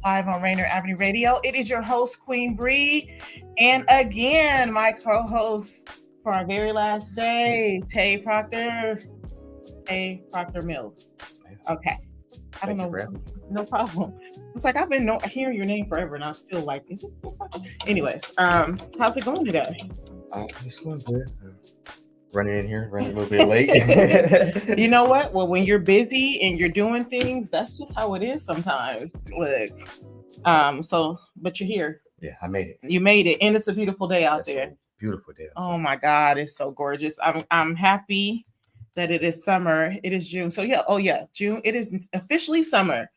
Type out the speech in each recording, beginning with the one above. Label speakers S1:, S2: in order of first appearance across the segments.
S1: live on Rainier Avenue Radio. It is your host, Queen Bree. And again, my co-host for our very last day, Tay Proctor-Mills. Okay. I don't know. No problem. It's like I've been hearing your name forever, and I'm still like, is it Tay Proctor? Anyways, how's it going today?
S2: It's going good. Running in here, running a little bit late.
S1: You know what? Well, when you're busy and you're doing things, that's just how it is sometimes. Look, but you're here.
S2: Yeah, I made it.
S1: You made it, and it's a beautiful day out there.
S2: Beautiful day.
S1: Oh my God, it's so gorgeous. I'm happy that it is summer. It is June. So June. It is officially summer.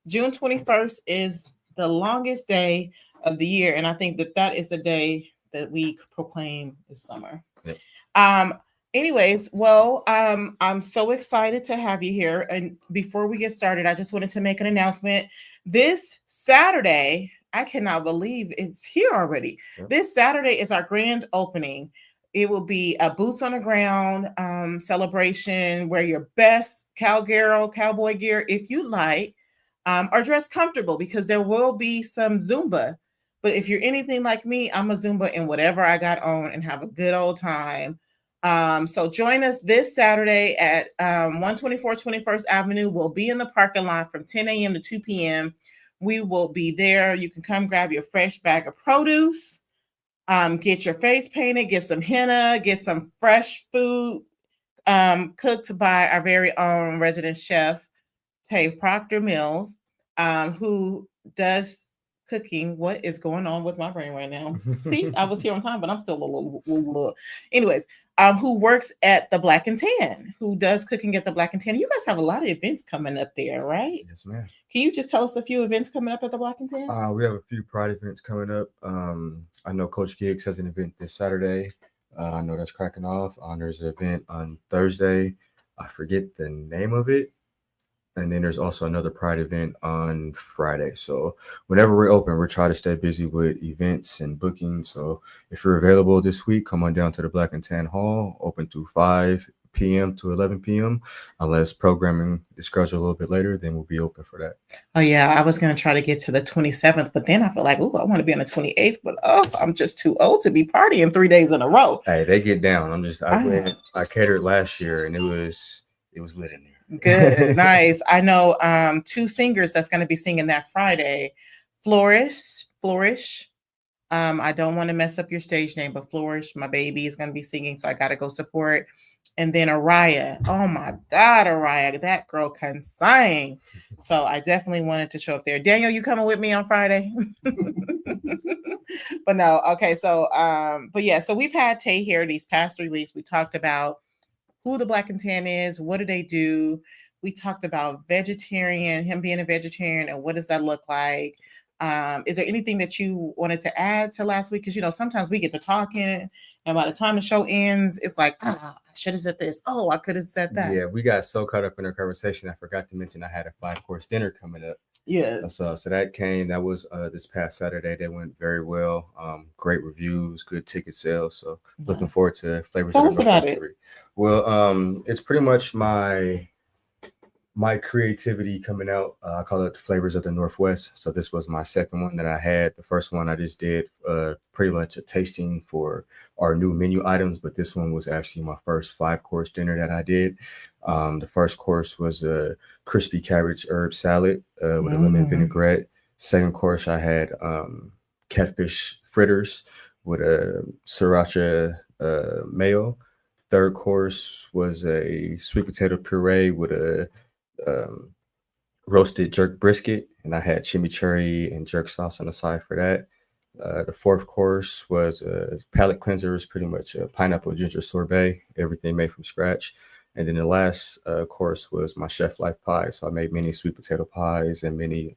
S1: June 21st is the longest day of the year, and I think that is the day that we proclaim is summer.
S2: Yep.
S1: Anyways, well, I'm so excited to have you here. And before we get started, I just wanted to make an announcement. This Saturday, I cannot believe it's here already. Yep. This Saturday is our grand opening. It will be a boots on the ground celebration. Wear your best cowboy gear if you like, or dress comfortable because there will be some Zumba. But if you're anything like me, I'm a Zumba in whatever I got on and have a good old time. So join us this Saturday at 124 21st Avenue. We'll be in the parking lot from 10 a.m. to 2 p.m. We will be there. You can come grab your fresh bag of produce, get your face painted, get some henna, get some fresh food cooked by our very own resident chef, Tay Proctor-Mills, who does cooking. What is going on with my brain right now? See, I was here on time, but I'm still a little. Anyways, who works at the Black and Tan, who does cooking at the Black and Tan. You guys have a lot of events coming up there, right?
S2: Yes, ma'am.
S1: Can you just tell us a few events coming up at the Black and Tan?
S2: We have a few Pride events coming up. I know Coach Giggs has an event this Saturday. I know that's cracking off. There's an event on Thursday. I forget the name of it. And then there's also another Pride event on Friday. So whenever we're open, we're trying to stay busy with events and bookings. So if you're available this week, come on down to the Black and Tan Hall, open to 5 p.m. to 11 p.m. Unless programming is scheduled a little bit later, then we'll be open for that.
S1: Oh, yeah. I was going to try to get to the 27th, but then I feel like, I want to be on the 28th, but I'm just too old to be partying 3 days in a row.
S2: Hey, they get down. I catered last year and it was lit in there.
S1: Good. Nice. I know two singers that's going to be singing that Friday. Flourish. I don't want to mess up your stage name, but Flourish, my baby, is going to be singing, so I got to go support. And then Araya. Oh my God, Araya, that girl can sing. So I definitely wanted to show up there. Daniel, you coming with me on Friday? But no, okay. So, so we've had Tay here these past 3 weeks. We talked about who the Black and Tan is, what do they do? We talked about him being a vegetarian, and what does that look like? Is there anything that you wanted to add to last week? Because, sometimes we get to talking, and by the time the show ends, it's like, I should have said this. Oh, I could have said that.
S2: Yeah, we got so caught up in our conversation, I forgot to mention I had a 5-course dinner coming up.
S1: Yeah.
S2: So that was this past Saturday. That went very well. Great reviews, good ticket sales. So looking forward to Flavors.
S1: Tell us about it.
S2: Well, it's pretty much my creativity coming out. I call it the Flavors of the Northwest. So this was my second one that I had. The first one I just did pretty much a tasting for our new menu items, but this one was actually my first 5-course dinner that I did. The first course was a crispy cabbage herb salad with a lemon vinaigrette. Second course, I had catfish fritters with a sriracha mayo. Third course was a sweet potato puree with a roasted jerk brisket, and I had chimichurri and jerk sauce on the side for that. The fourth course was a palate cleanser, pretty much a pineapple ginger sorbet, everything made from scratch. And then the last course was my chef life pie. So I made many sweet potato pies and many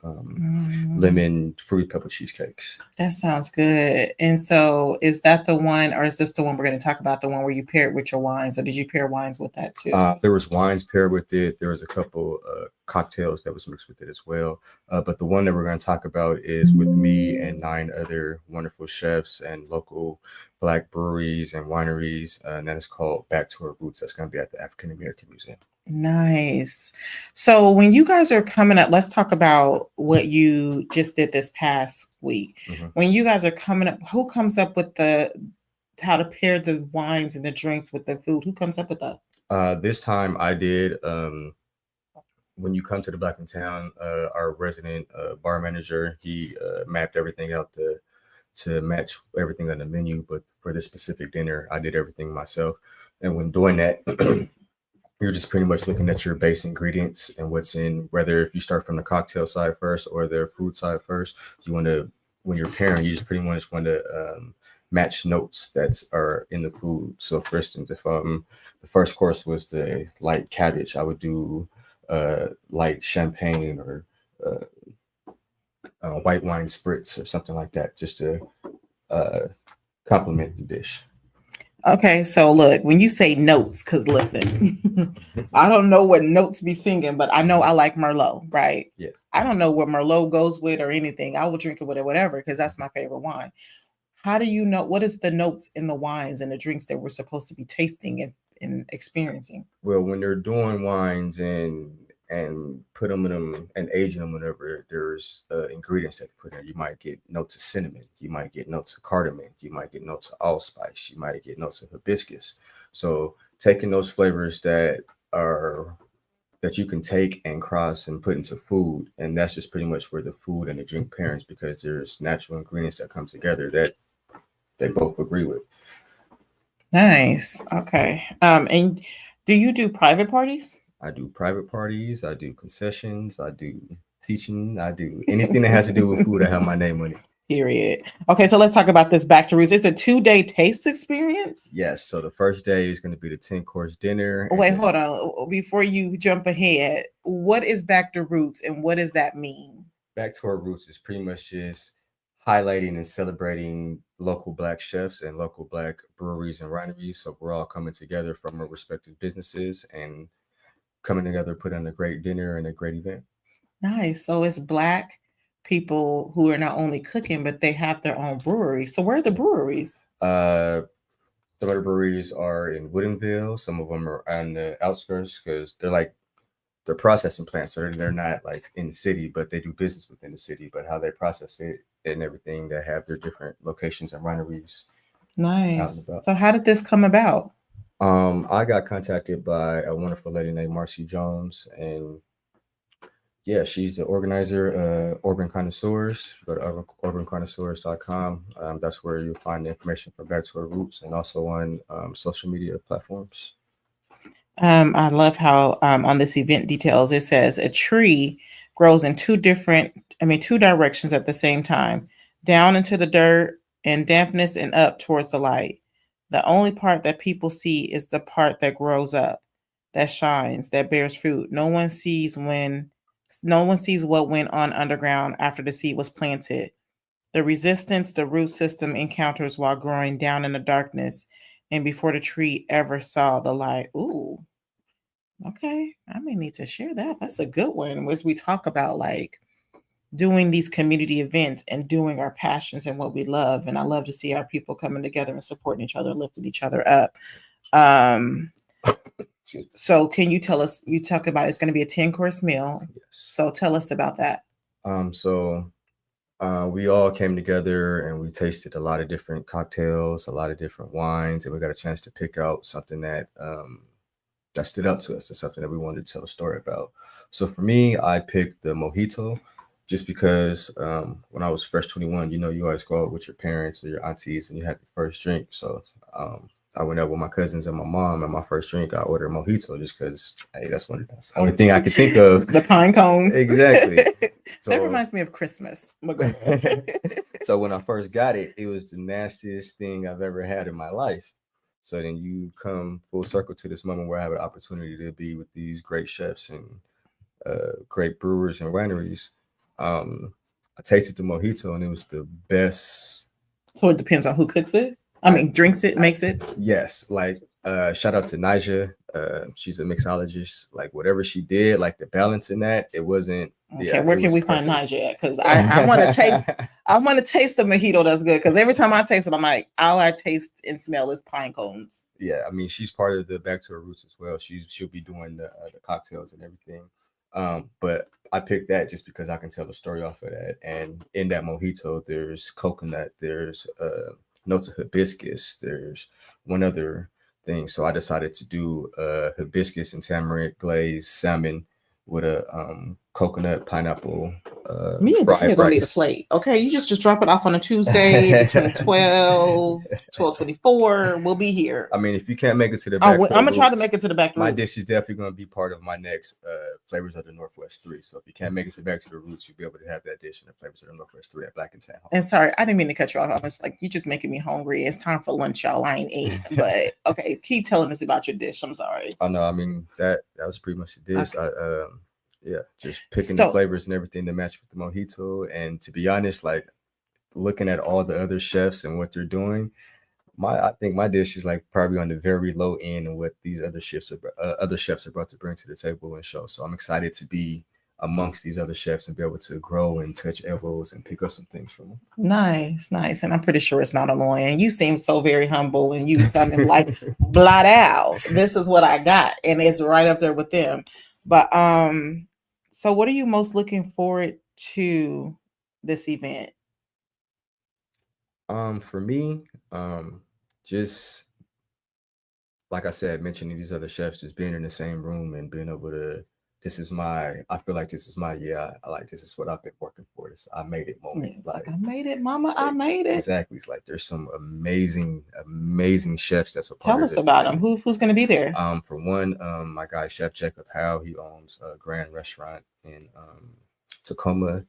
S2: lemon fruity pepper cheesecakes.
S1: That sounds good. And so is that the one, or is this the one we're going to talk about, the one where you pair it with your wines, or did you pair wines with that too?
S2: There was wines paired with it. There was a couple cocktails that was mixed with it as well. But the one that we're going to talk about is with me and 9 other wonderful chefs and local Black breweries and wineries, and that is called Back to Our Roots. That's going to be at the African American Museum.
S1: Nice. So when you guys are coming up, let's talk about what you just did this past week.
S2: Mhm.
S1: When you guys are coming up, who comes up with the how to pair the wines and the drinks with the food? Who comes up with that?
S2: This time I did. When you come to the Black in Town, our resident bar manager, he mapped everything out to match everything on the menu. But for this specific dinner, I did everything myself. And when doing that, you're just pretty much looking at your base ingredients and what's in, whether if you start from the cocktail side first or the food side first, you want to, when you're pairing, you just pretty much want to match notes that are in the food. So for instance, if the first course was the light cabbage, I would do light champagne or white wine spritz or something like that, just to complement the dish.
S1: Okay, so look, when you say notes, because listen, I don't know what notes be singing, but I know I like Merlot, right?
S2: Yeah.
S1: I don't know what Merlot goes with or anything. I will drink it with it, whatever, because that's my favorite wine. How do you know what is the notes in the wines and the drinks that we're supposed to be tasting and experiencing?
S2: Well, when they're doing wines and put them in them and aging them, whatever, there's ingredients that they put in. You might get notes of cinnamon, you might get notes of cardamom, you might get notes of allspice, you might get notes of hibiscus. So taking those flavors that you can take and cross and put into food, and that's just pretty much where the food and the drink pairings, because there's natural ingredients that come together that they both agree with.
S1: Nice. Okay. And do you do private parties?
S2: I do private parties, I do concessions, I do teaching, I do anything that has to do with food. I have my name on it.
S1: Period. Okay, so let's talk about this Back to Roots. It's a 2-day taste experience.
S2: Yes. So the first day is going to be the 10-course dinner.
S1: Wait, hold on. Before you jump ahead, what is Back to Roots and what does that mean?
S2: Back to our roots is pretty much just highlighting and celebrating local Black chefs and local Black breweries and wineries. So we're all coming together from our respective businesses and coming together, putting on a great dinner and a great event.
S1: Nice. So it's Black people who are not only cooking, but they have their own brewery. So where are the breweries?
S2: Some of the breweries are in Woodinville. Some of them are on the outskirts because they're processing plants. So they're not like in the city, but they do business within the city. But how they process it and everything, they have their different locations and wineries.
S1: Nice. So how did this come about?
S2: I got contacted by a wonderful lady named Marcy Jones, and yeah, she's the organizer, Urban Connoisseurs. Go to urbanconnoisseurs.com. That's where you'll find the information for Back to Our Roots, and also on social media platforms.
S1: I love how on this event details, it says a tree grows in two directions at the same time, down into the dirt and dampness and up towards the light. The only part that people see is the part that grows up, that shines, that bears fruit. No one sees what went on underground after the seed was planted. The resistance the root system encounters while growing down in the darkness and before the tree ever saw the light. Ooh, okay. I may need to share that. That's a good one. As we talk about like doing these community events and doing our passions and what we love. And I love to see our people coming together and supporting each other, lifting each other up. So can you tell us, you talked about it's going to be a 10-course meal.
S2: Yes.
S1: So tell us about that.
S2: We all came together and we tasted a lot of different cocktails, a lot of different wines, and we got a chance to pick out something that stood out to us, and something that we wanted to tell a story about. So for me, I picked the mojito just because when I was fresh 21, you always go out with your parents or your aunties and you have your first drink. So I went out with my cousins and my mom, and my first drink, I ordered a mojito just because, hey, that's the only thing I could think of.
S1: The pine cones.
S2: Exactly. So,
S1: that reminds me of Christmas.
S2: So when I first got it, it was the nastiest thing I've ever had in my life. So then you come full circle to this moment where I have an opportunity to be with these great chefs and great brewers and wineries. I tasted the mojito and it was the best.
S1: So it depends on who cooks it? I mean, drinks it, makes it?
S2: Yes. Like Shout out to Nija. She's a mixologist. Like whatever she did, like the balance in that, it wasn't.
S1: Okay,
S2: Yeah,
S1: where
S2: it
S1: can
S2: was
S1: we find
S2: perfect.
S1: Naja at? Because I want to taste. I want to taste the mojito that's good. Because every time I taste it, I'm like, all I taste and smell is pine cones.
S2: Yeah, I mean, she's part of the Back to Her Roots as well. She'll be doing the cocktails and everything. But I picked that just because I can tell a story off of that. And in that mojito, there's coconut, there's notes of hibiscus, there's one other thing. So I decided to do hibiscus and tamarind glazed salmon with a coconut pineapple
S1: Me and Danny
S2: fried
S1: are gonna need a
S2: rice.
S1: plate. Okay, you just drop it off on a Tuesday between 12:24. We'll be here.
S2: I mean, if you can't make it to the
S1: I'm
S2: back,
S1: gonna try to make it to the back.
S2: my
S1: Roots.
S2: dish is definitely going to be part of my next Flavors of the Northwest 3. So if you can't make it to Back to the Roots, you'll be able to have that dish in the Flavors of the Northwest 3 at Black and Tan Hall.
S1: And sorry, I didn't mean to cut you off. I was like, you just making me hungry. It's time for lunch, y'all. I ain't ate, but okay, keep telling us about your dish. I'm sorry.
S2: Oh no, I mean that was pretty much the dish.
S1: Okay.
S2: Yeah, just picking the flavors and everything to match with the mojito. And to be honest, like looking at all the other chefs and what they're doing, I think my dish is like probably on the very low end of what these other chefs are about to bring to the table and show. So I'm excited to be amongst these other chefs and be able to grow and touch elbows and pick up some things from them.
S1: Nice. And I'm pretty sure it's not annoying. You seem so very humble, and you coming like blot out. This is what I got, and it's right up there with them. But so what are you most looking forward to this event?
S2: For me, just like I said, mentioning these other chefs, just being in the same room and being able to, I feel like this is my, I like, this is what I've been working for. This, I made it moment.
S1: It's like I made it, mama, I made it.
S2: Exactly. It's like, there's some amazing chefs that's a part
S1: Tell
S2: of
S1: us
S2: this
S1: about
S2: journey.
S1: them. Who's going to be there?
S2: For one, my guy, Chef Jacob Howe, he owns a grand restaurant in Tacoma.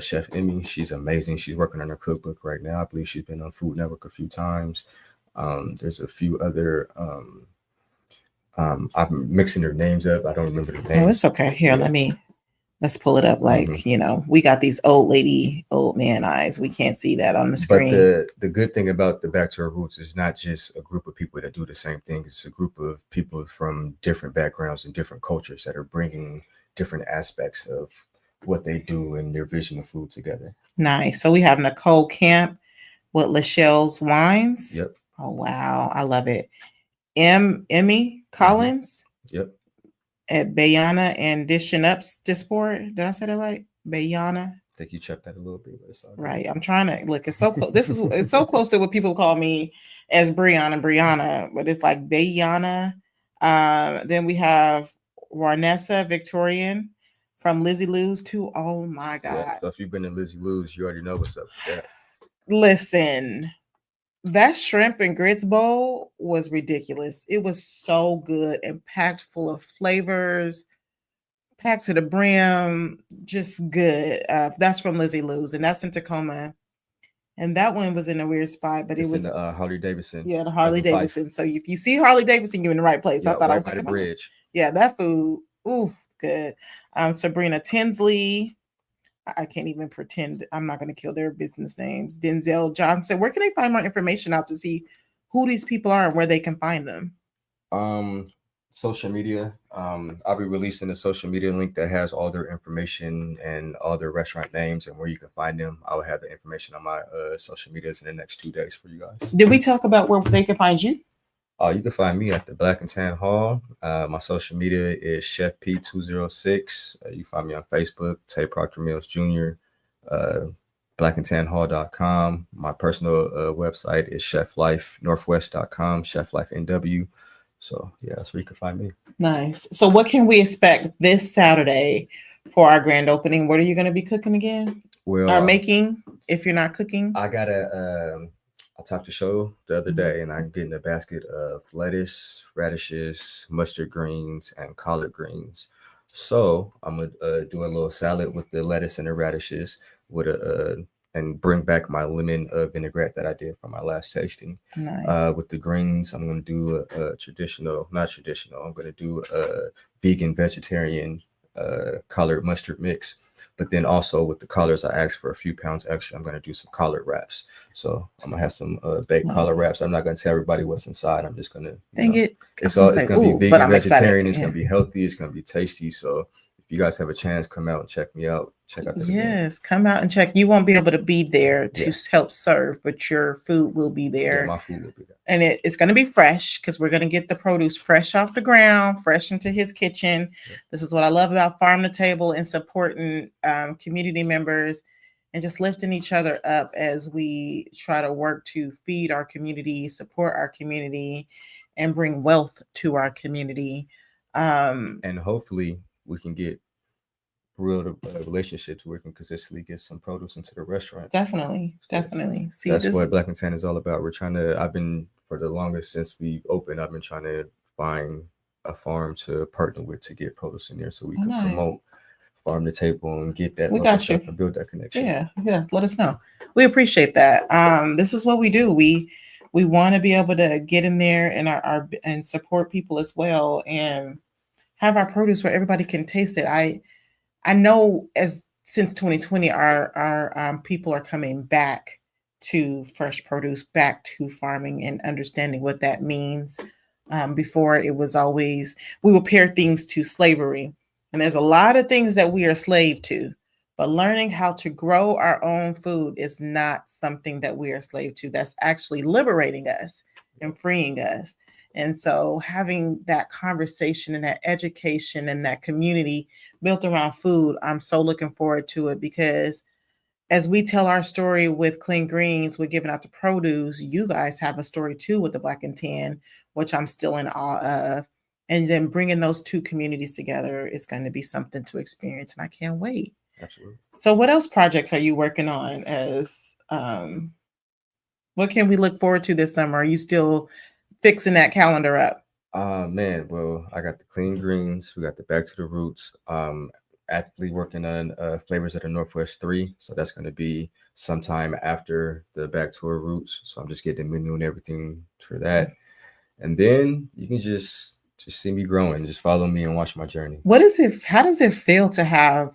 S2: Chef Emmy, she's amazing. She's working on her cookbook right now. I believe she's been on Food Network a few times. There's a few other I'm mixing their names up. I don't remember the names.
S1: Oh, it's okay. Here, let's pull it up. Like, we got these old man eyes. We can't see that on the screen.
S2: But the good thing about the Back to Our Roots is not just a group of people that do the same thing. It's a group of people from different backgrounds and different cultures that are bringing different aspects of what they do and their vision of food together.
S1: Nice. So we have Nicole Camp with Lachelle's Wines.
S2: Yep.
S1: Oh, wow. I love it. Emmy Collins.
S2: Yep.
S1: At Bayana and Dishing Up's Disport. Did I say that right? Bayana.
S2: I think you checked that a little bit, but it's all
S1: right. I'm trying to look. It's so close. It's so close to what people call me as Brianna, but it's like Bayana. Then we have Warnessa Victorian from Lizzie Lou's too. Oh my God.
S2: Yeah, so if you've been to Lizzie Lou's, you already know what's up with that.
S1: Listen, that shrimp and grits bowl was ridiculous. It was so good and packed full of flavors, packed to the brim, just good. That's from Lizzie Lou's, and that's in Tacoma. And that one was in a weird spot, but
S2: it's
S1: it was
S2: in the Harley Davidson.
S1: Yeah, the Harley Davidson. So if you see Harley Davidson, you're in the right place.
S2: Yeah,
S1: I thought
S2: right
S1: I was
S2: by the bridge.
S1: Yeah, that food, ooh, good. Sabrina Tinsley. I can't even pretend. I'm not going to kill their business names. Denzel Johnson. Where can they find more information out to see who these people are and where they can find them?
S2: Social media. I'll be releasing a social media link that has all their information and all their restaurant names and where you can find them. I will have the information on my social medias in the next 2 days for you guys.
S1: Did we talk about where they can find you?
S2: You can find me at the Black and Tan Hall. My social media is Chef P206. You find me on Facebook, Tay Proctor-Mills Jr., blackandtanhall.com. My personal website is cheflifenorthwest.com, cheflifenw. So yeah, that's where you can find me.
S1: Nice. So what can we expect this Saturday for our grand opening? What are you going to be cooking again?
S2: Well,
S1: or making if you're not cooking?
S2: I talked to Show the other day, and I'm getting a basket of lettuce, radishes, mustard greens, and collard greens. So I'm gonna do a little salad with the lettuce and the radishes with and bring back my lemon vinaigrette that I did from my last tasting.
S1: Nice.
S2: With the greens, I'm gonna do a not traditional. I'm gonna do a vegan vegetarian collard mustard mix. But then also with the collards, I asked for a few pounds extra. I'm going to do some collard wraps. So I'm gonna have some baked collard wraps. I'm not gonna tell everybody what's inside. I'm just gonna, it's gonna be vegan, vegetarian. It's gonna be healthy. It's gonna be tasty. So if you guys have a chance, come out and check me out. Check out the event.
S1: Come out and check. You won't be able to be there to help serve, but your food will be there.
S2: Yeah, my food will be there.
S1: And it's going to be fresh because we're going to get the produce fresh off the ground, fresh into his kitchen. Yeah. This is what I love about Farm to Table and supporting community members and just lifting each other up as we try to work to feed our community, support our community, and bring wealth to our community.
S2: And hopefully we can get real relationships where we can consistently get some produce into the restaurant.
S1: Definitely.
S2: See, that's what Black and Tan is all about. I've been, for the longest since we opened, I've been trying to find a farm to partner with to get produce in there so we can promote Farm to Table and get that.
S1: We got you.
S2: And build that connection.
S1: Yeah. Let us know. We appreciate that. This is what we do. We want to be able to get in there and and support people as well and have our produce where everybody can taste it. I know since 2020, our people are coming back to fresh produce, back to farming and understanding what that means. Before it was always, we would pair things to slavery. And there's a lot of things that we are slave to, but learning how to grow our own food is not something that we are slave to. That's actually liberating us and freeing us. And so having that conversation and that education and that community built around food, I'm so looking forward to it because as we tell our story with Clean Greens, we're giving out the produce. You guys have a story too with the Black and Tan, which I'm still in awe of. And then bringing those two communities together is going to be something to experience. And I can't wait.
S2: Absolutely.
S1: So what else projects are you working on what can we look forward to this summer? Are you still fixing that calendar up?
S2: Man, well, I got the Clean Greens. We got the Back to the Roots. Actively working on Flavors of the Northwest 3. So that's going to be sometime after the Back to our Roots. So I'm just getting the menu and everything for that. And then you can just see me growing. Just follow me and watch my journey.
S1: How does it feel to have,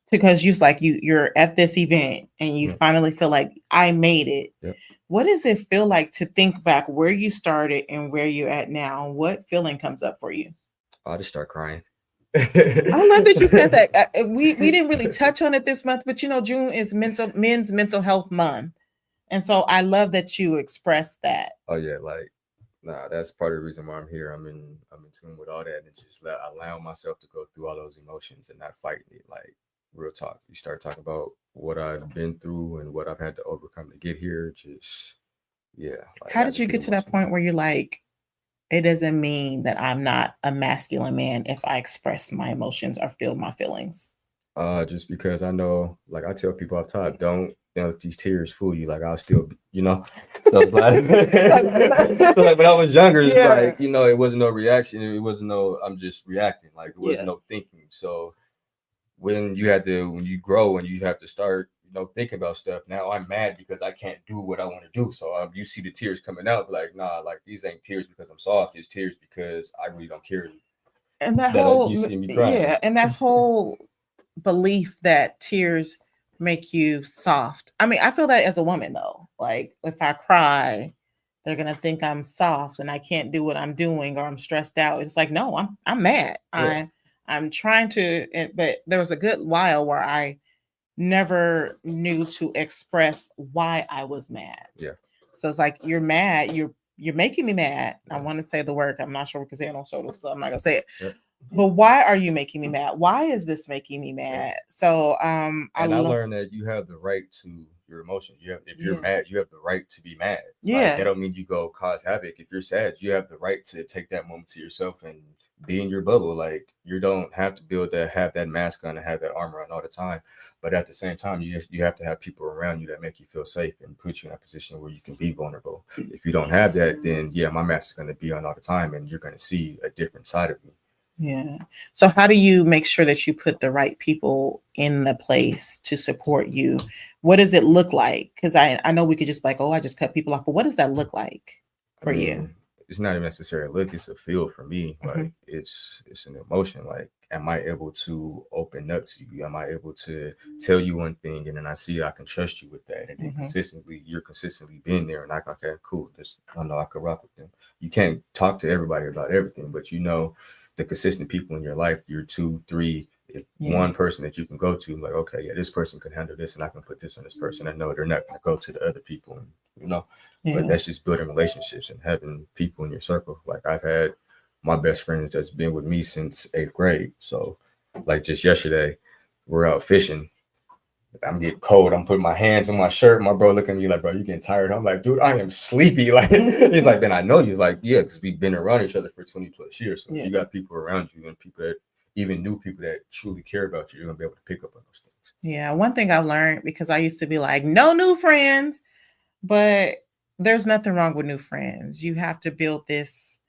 S1: because you're at this event and you finally feel like I made it.
S2: Yep.
S1: What does it feel like to think back where you started and where you're at now? What feeling comes up for you?
S2: I just start crying.
S1: I love that you said that. We didn't really touch on it this month, but June is Men's Mental Health Month. And so I love that you expressed that.
S2: Oh yeah, that's part of the reason why I'm here. I'm in tune with all that and just allowing myself to go through all those emotions and not fighting it. Like real talk. You start talking about what I've been through and what I've had to overcome to get here.
S1: How did you get to that point where you're like, it doesn't mean that I'm not a masculine man if I express my emotions or feel my feelings?
S2: Just because I know, like I tell people up top, don't let these tears fool you. Like I'll still, So it's like, when I was younger, it's like, it wasn't no reaction. It wasn't no, I'm just reacting. Like it wasn't no thinking. So when you grow and you have to start, thinking about stuff. Now I'm mad because I can't do what I want to do. So you see the tears coming out, like, nah, like these ain't tears because I'm soft. It's tears because I really don't care.
S1: And you see me crying. And that whole belief that tears make you soft. I mean, I feel that as a woman though. Like if I cry, they're gonna think I'm soft and I can't do what I'm doing or I'm stressed out. It's like, no, I'm mad. Yeah. I'm trying to, but there was a good while where I never knew to express why I was mad.
S2: Yeah.
S1: So it's like, you're mad. You're making me mad. Yeah. I want to say the word. I'm not sure we can say it on social, so I'm not gonna say it. Yeah. But why are you making me mad? Why is this making me mad? Yeah. So I
S2: learned that you have the right to your emotions. If you're mad, you have the right to be mad.
S1: Yeah.
S2: Like, that don't mean you go cause havoc. If you're sad, you have the right to take that moment to yourself and be in your bubble. Like you don't have to have that mask on and have that armor on all the time. But at the same time, you have to have people around you that make you feel safe and put you in a position where you can be vulnerable. If you don't have that, then my mask is going to be on all the time and you're going to see a different side of me.
S1: Yeah. So how do you make sure that you put the right people in the place to support you? What does it look like? Because I know we could just like, I just cut people off, but what does that look like for you?
S2: It's not even necessarily a look, it's a feel for me. Like it's an emotion. Like am I able to open up to you? Am I able to tell you one thing, and then I see I can trust you with that, and then you're consistently being there, and I can, okay, cool, this, I know I could rock with them. You can't talk to everybody about everything, but you know the consistent people in your life, your 2, 3, if one person that you can go to, like, okay, yeah, this person can handle this, and I can put this on this person. I know they're not going to go to the other people, and but that's just building relationships and having people in your circle. Like, I've had my best friends that's been with me since 8th grade. So, like, just yesterday, we're out fishing. I'm getting cold. I'm putting my hands on my shirt. My bro looking at me like, bro, you getting tired? I'm like, dude, I am sleepy. Like, he's like, then I know you. He's like, yeah, because we've been around each other for 20 plus years. So you got people around you, and people that, even new people that truly care about you, you're gonna be able to pick up on those things.
S1: Yeah, one thing I've learned, because I used to be like, no new friends, but there's nothing wrong with new friends. You have to build this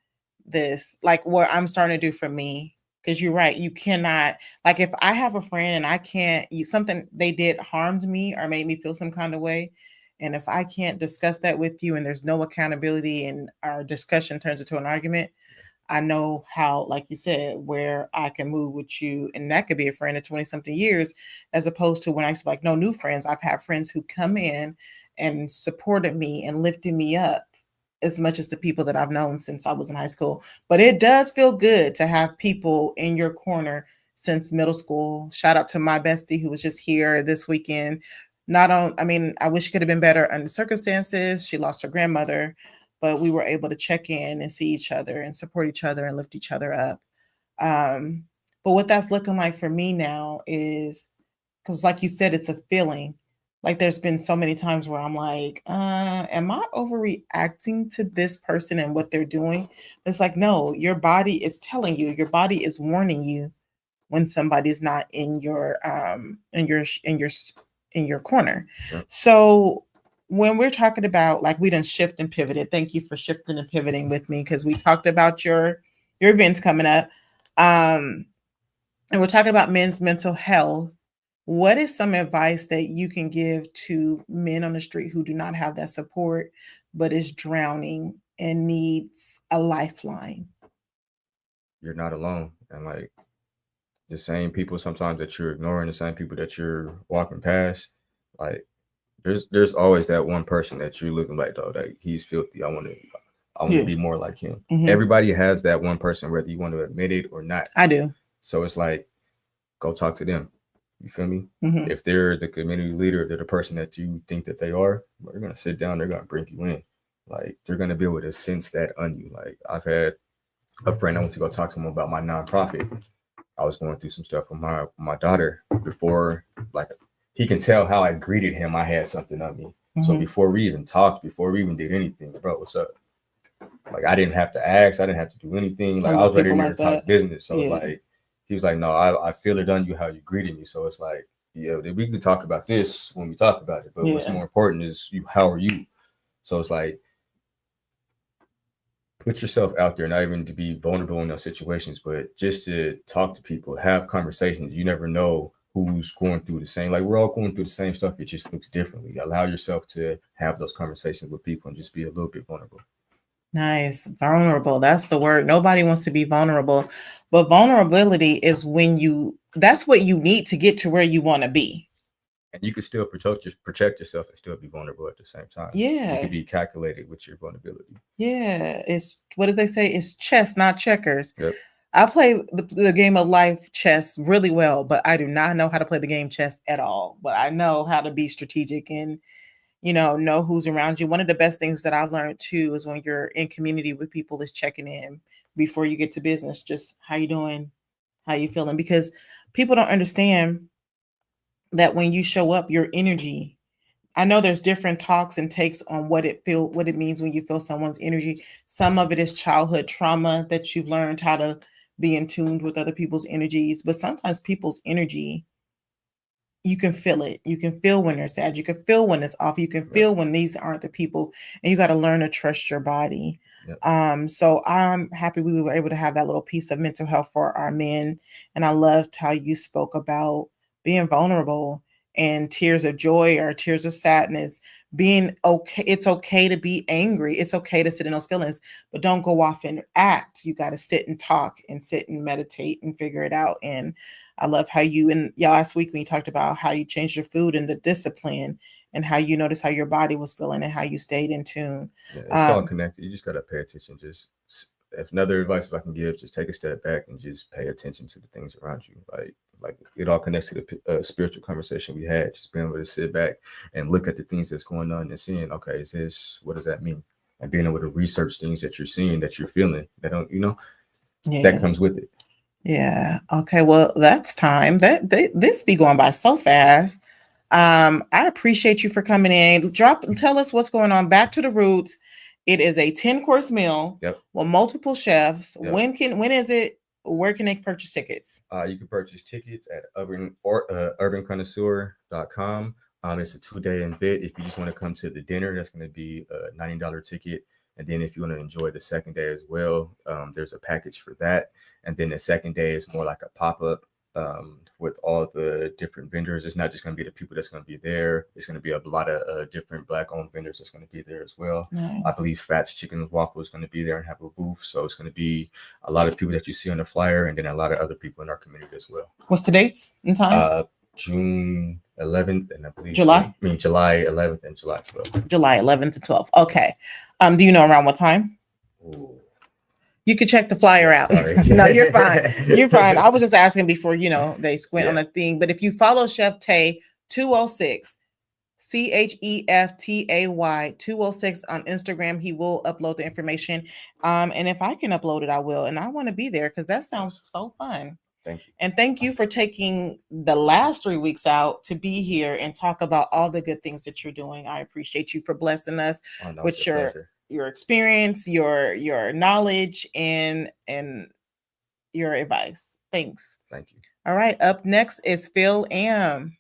S1: like what I'm starting to do for me. Because you're right, you cannot, like, if I have a friend and I can't, something they did harmed me or made me feel some kind of way, and if I can't discuss that with you and there's no accountability and our discussion turns into an argument, I know how, like you said, where I can move with you, and that could be a friend of 20 something years, as opposed to when I was like, no new friends. I've had friends who come in and supported me and lifted me up as much as the people that I've known since I was in high school. But it does feel good to have people in your corner since middle school. Shout out to my bestie who was just here this weekend. I wish it could have been better under circumstances. She lost her grandmother, but we were able to check in and see each other and support each other and lift each other up. But what that's looking like for me now is, because like you said, it's a feeling. Like, there's been so many times where I'm like, am I overreacting to this person and what they're doing? But it's like, no, your body is telling you, your body is warning you when somebody's not in your corner.
S2: Yeah.
S1: So when we're talking about, like, we done shift and pivoted. Thank you for shifting and pivoting with me, because we talked about your events coming up. And we're talking about men's mental health. What is some advice that you can give to men on the street who do not have that support, but is drowning and needs a lifeline?
S2: You're not alone. And, like, the same people sometimes that you're ignoring, the same people that you're walking past, like, there's always that one person that you're looking like, though, that he's filthy. I want to be more like him. Everybody has that one person, whether you want to admit it or not.
S1: I do.
S2: So it's like, go talk to them. You feel me? If they're the community leader, if they're the person that you think that they are, they're going to sit down, they're going to bring you in. Like, they're going to be able to sense that on you. Like, I've had a friend, I went to go talk to him about my nonprofit. I was going through some stuff with my daughter before, like, he can tell how I greeted him. I had something on me. So before we even talked, before we even did anything, bro, what's up? Like, I didn't have to ask. I didn't have to do anything. Like, I was ready to talk business. So like, he was like, no, I feel it on you how you greeted me. So it's like, yeah, we can talk about this when we talk about it. But what's more important is how are you? So it's like, put yourself out there, not even to be vulnerable in those situations, but just to talk to people, have conversations. You never know who's going through the same, like, we're all going through the same stuff. It just looks differently. Allow yourself to have those conversations with people and just be a little bit vulnerable.
S1: Nice. Vulnerable. That's the word. Nobody wants to be vulnerable, but vulnerability is that's what you need to get to where you want to be.
S2: And you can still protect yourself and still be vulnerable at the same time.
S1: Yeah.
S2: You can be calculated with your vulnerability.
S1: Yeah. It's, what did they say? It's chess, not checkers.
S2: Yep.
S1: I play the game of life, chess, really well, but I do not know how to play the game chess at all. But I know how to be strategic and, know who's around you. One of the best things that I've learned too is when you're in community with people is checking in before you get to business. Just, how you doing? How you feeling? Because people don't understand that when you show up, your energy, I know there's different talks and takes on what it means when you feel someone's energy. Some of it is childhood trauma that you've learned how to be in tune with other people's energies. But sometimes people's energy, you can feel it. You can feel when they're sad. You can feel when it's off. You can feel when these aren't the people, and you got to learn to trust your body. Yep. So I'm happy we were able to have that little piece of mental health for our men. And I loved how you spoke about being vulnerable and tears of joy or tears of sadness, being okay. It's okay to be angry. It's okay to sit in those feelings, but don't go off and act. You got to sit and talk and sit and meditate and figure it out. And I love how you, and yeah, last week when you talked about how you changed your food and the discipline and how you noticed how your body was feeling and how you stayed in tune.
S2: Yeah, it's all connected. You just got to pay attention. Just, if another advice if I can give, just take a step back and just pay attention to the things around you. Like it all connects to the spiritual conversation we had. Just being able to sit back and look at the things that's going on and seeing, okay, what does that mean? And being able to research things that you're seeing, that you're feeling, that don't, that comes with it.
S1: Yeah. Okay. Well, that's time. This be going by so fast. I appreciate you for coming in. Tell us what's going on. Back to the Roots. It is a 10-course meal with multiple chefs. Yep. When is it? Where can they purchase tickets?
S2: You can purchase tickets at urbanconnoisseur.com. It's a 2-day event. If you just want to come to the dinner, that's going to be a $90 ticket. And then if you want to enjoy the second day as well, there's a package for that. And then the second day is more like a pop-up with all the different vendors. It's not just going to be the people that's going to be there. It's going to be a lot of different Black-owned vendors that's going to be there as well. Nice. I believe Fats Chicken and Waffle is going to be there and have a booth. So it's going to be a lot of people that you see on the flyer, and then a lot of other people in our community as well.
S1: What's the dates and times?
S2: June 11th and I believe
S1: July
S2: 11th and July 12th.
S1: July 11th and 12th. Okay. Do you know around what time?
S2: Ooh.
S1: You could check the flyer out. No, you're fine. You're fine. I was just asking before, they squint on a thing. But if you follow Chef Tay 206, CHEFTAY 206 on Instagram, he will upload the information. And if I can upload it, I will. And I want to be there because that sounds so fun.
S2: Thank you.
S1: And thank you for taking the last 3 weeks out to be here and talk about all the good things that you're doing. I appreciate you for blessing us with your experience, your knowledge, and your advice. Thanks.
S2: Thank you.
S1: All right. Up next is Phil M.